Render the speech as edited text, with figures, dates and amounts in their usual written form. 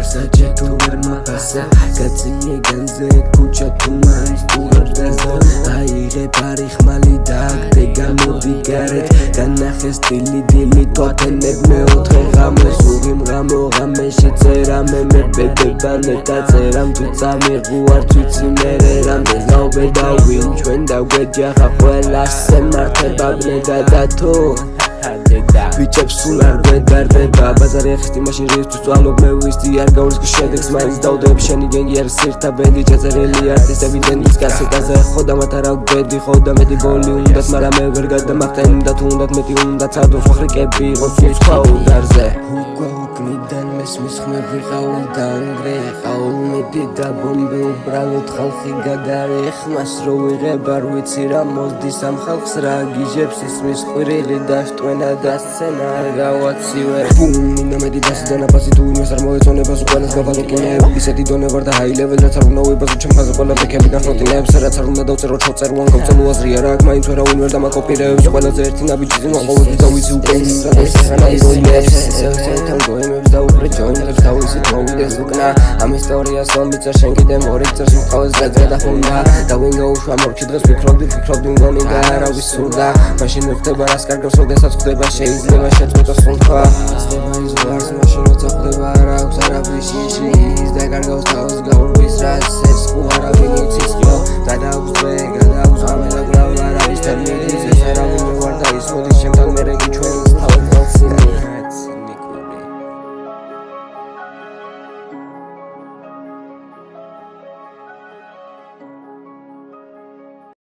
ვერსაჩე თუ ვერ მაფასე გაწიე განზე ქუჩა თუ მაინც ტურებდაზე აიღებ არი ხმალი და აკდე გამოდი გარეთ განახე სტილი დილი თოთენებ მეოთხე ღამეს უღი მღამო ღამეში წერამე მე ბედებანე დაწერამ თუ წამიღუ არ თვიცი მერე რამდენ გაუბე და ვინ ჩვენ დავგვეჯახა ყველას ემართება ბნედა და თუ ბიჭებს სულ არ გვედარდება ბაზარი ახისტი მაშინ რისთვის წვალობ მე ვისდი არ გავრისკი შედეგს მაინც დავდებ შენი გენგი არის სირთა ბენდი ჩაწერილი არტისტები დენდის კასეტაზე ხოდა მათ არა გვედი ხოდა მეტი ბოლი უნდათ მაგრამ მე ვერ გადამახტენ და თუ უნდათ მეტი უნდათ სადო ხრიკები იყოს სხვა უდარზე უკნიდან მესმის ხმები ყაულ დაანგრე ყაულ მეტი და ბომბე უბრალოდ ხალხი გადარიხ მას რო ვიღებ არ ვიცი რა მოსდის ამ ხალხს რა გიჟებს ისმის ყვირილი დაშტვენა და სცენა არ გავაცივე ბუმ იმედი დასიდან აფასი თუ იმას არ მოეწონებას უკანას გავალოკინებ ისეთი დონე ვარ და high level რაც არ უნდა უებაზო ჩემ ხაზე ყველა ბექები განხლოტინებს რაც არ უნდა დავწერო ჩავწერო ან გავწერო აზრი არა აქ მაინც ვერავინ ვერ დამაკოპირებს ყველაზე ერთი ნაბიჯი მოყოლები და ვიცი უკვე ის რაღაც ხანაა როიებს ესეთან გოიმებს და უყრე ჯოინტებს თავისი მოვიდეს უკნა ამ ისტორიას ომიწერ შენ კიდე მორი წელს მყავს გაძრა და ხუნდა და ვინ გაუშვა მორჩი დღეს ვფიქრობდი მგონი და არავის სურდა მაშინ ხდება რას კარგავს როდესაც ხდება შეიძლება შეწყვეტოს სუნთქვა ხდება ის ვარს მაშინ როცა ხდება არ აქვს არაფრის შიშის და კარგავს თავს გაურბის რას